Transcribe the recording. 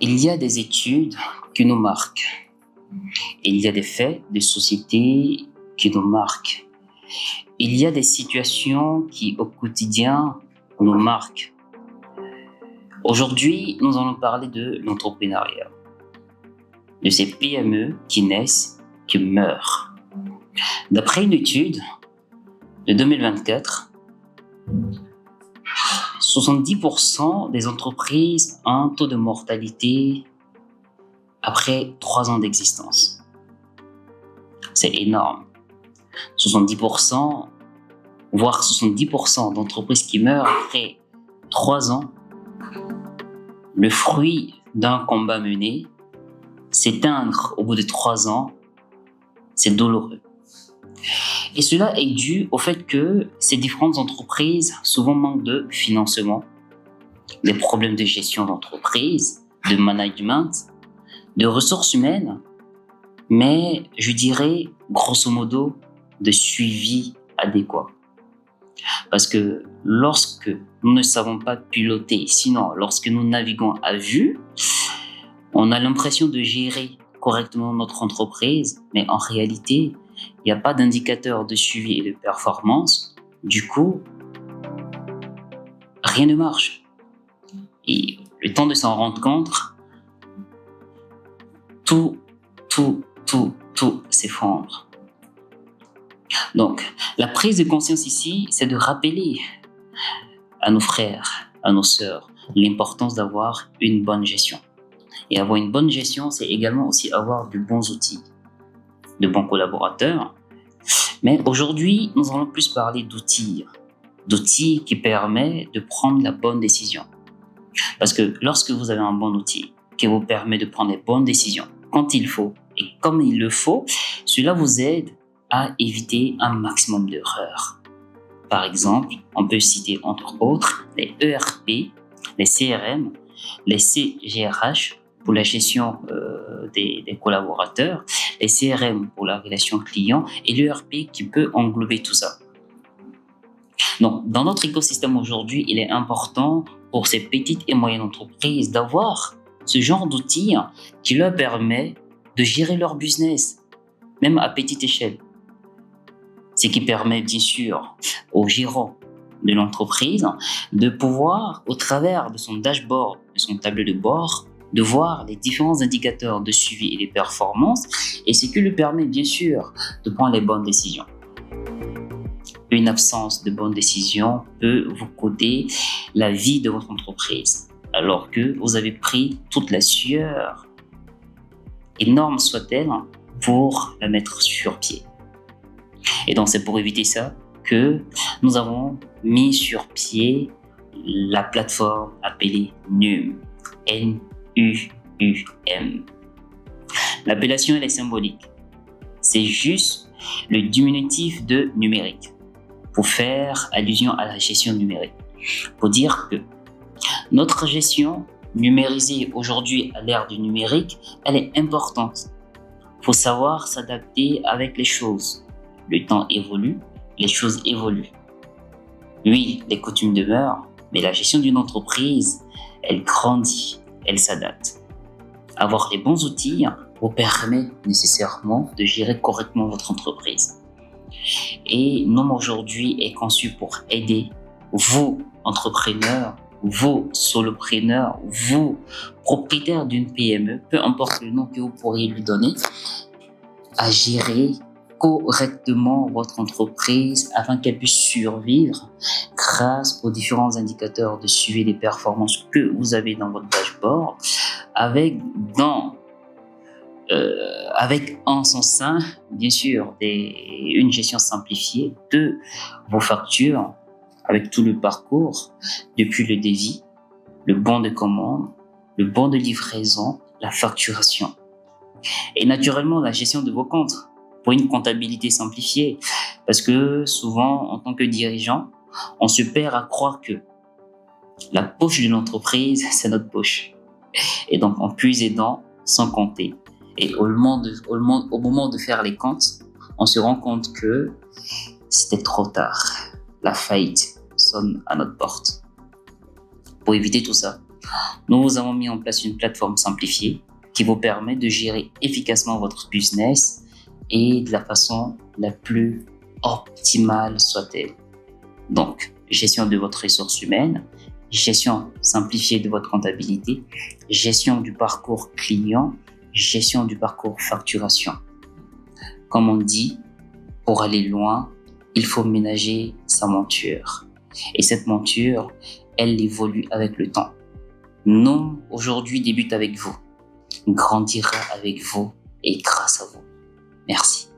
Il y a des études qui nous marquent. Il y a des faits de société qui nous marquent. Il y a des situations qui, au quotidien, nous marquent. Aujourd'hui, nous allons parler de l'entrepreneuriat, de ces PME qui naissent, qui meurent. D'après une étude de 2024, 70% des entreprises ont un taux de mortalité après 3 ans d'existence. C'est énorme. 70%, voire 70% d'entreprises qui meurent après 3 ans, le fruit d'un combat mené, s'éteindre au bout de 3 ans, c'est douloureux. Et cela est dû au fait que ces différentes entreprises souvent manquent de financement, des problèmes de gestion d'entreprise, de management, de ressources humaines, mais je dirais grosso modo de suivi adéquat. Parce que lorsque nous ne savons pas piloter, sinon lorsque nous naviguons à vue, on a l'impression de gérer correctement notre entreprise, mais en réalité, il n'y a pas d'indicateur de suivi et de performance. Du coup, rien ne marche. Et le temps de s'en rendre compte, tout s'effondre. Donc, la prise de conscience ici, c'est de rappeler à nos frères, à nos sœurs, l'importance d'avoir une bonne gestion. Et avoir une bonne gestion, c'est également aussi avoir de bons outils, de bons collaborateurs. Mais aujourd'hui, nous allons plus parler d'outils qui permettent de prendre la bonne décision. Parce que lorsque vous avez un bon outil qui vous permet de prendre les bonnes décisions quand il faut et comme il le faut, cela vous aide à éviter un maximum d'erreurs. Par exemple, on peut citer entre autres les ERP, les CRM, les CGRH pour la gestion des collaborateurs, les CRM pour la relation client et l'ERP qui peut englober tout ça. Donc, dans notre écosystème aujourd'hui, il est important pour ces petites et moyennes entreprises d'avoir ce genre d'outils qui leur permet de gérer leur business, même à petite échelle. Ce qui permet bien sûr au gérant de l'entreprise de pouvoir, au travers de son dashboard, de son tableau de bord, de voir les différents indicateurs de suivi et les performances, et ce qui lui permet bien sûr de prendre les bonnes décisions. Une absence de bonnes décisions peut vous coûter la vie de votre entreprise, alors que vous avez pris toute la sueur, énorme soit-elle, pour la mettre sur pied. Et donc c'est pour éviter ça que nous avons mis sur pied la plateforme appelée NUM. N-U-U-M. L'appellation elle est symbolique. C'est juste le diminutif de numérique pour faire allusion à la gestion numérique. Pour dire que notre gestion numérisée aujourd'hui à l'ère du numérique, elle est importante. Il faut savoir s'adapter avec les choses. Le temps évolue, les choses évoluent. Oui, les coutumes demeurent, mais la gestion d'une entreprise, elle grandit, elle s'adapte. Avoir les bons outils vous permet nécessairement de gérer correctement votre entreprise. Et NUM aujourd'hui est conçu pour aider vous, entrepreneurs, vous, solopreneurs, vous, propriétaires d'une PME, peu importe le nom que vous pourriez lui donner, à gérer correctement votre entreprise afin qu'elle puisse survivre grâce aux différents indicateurs de suivi des performances que vous avez dans votre dashboard, avec en son sein, bien sûr, une gestion simplifiée de vos factures avec tout le parcours, depuis le devis, le bon de commande, le bon de livraison, la facturation. Et naturellement, la gestion de vos comptes pour une comptabilité simplifiée. Parce que souvent, en tant que dirigeant, on se perd à croire que la poche d'une entreprise, c'est notre poche. Et donc, on puise dedans sans compter. Et au moment de faire les comptes, on se rend compte que c'était trop tard. La faillite sonne à notre porte. Pour éviter tout ça, Nous vous avons mis en place une plateforme simplifiée qui vous permet de gérer efficacement votre business et de la façon la plus optimale soit-elle. Donc, gestion de votre ressource humaine, gestion simplifiée de votre comptabilité, gestion du parcours client, gestion du parcours facturation. Comme on dit, pour aller loin, il faut ménager sa monture. Et cette monture, elle évolue avec le temps. Non, aujourd'hui débute avec vous, grandira avec vous et grâce à vous. Merci.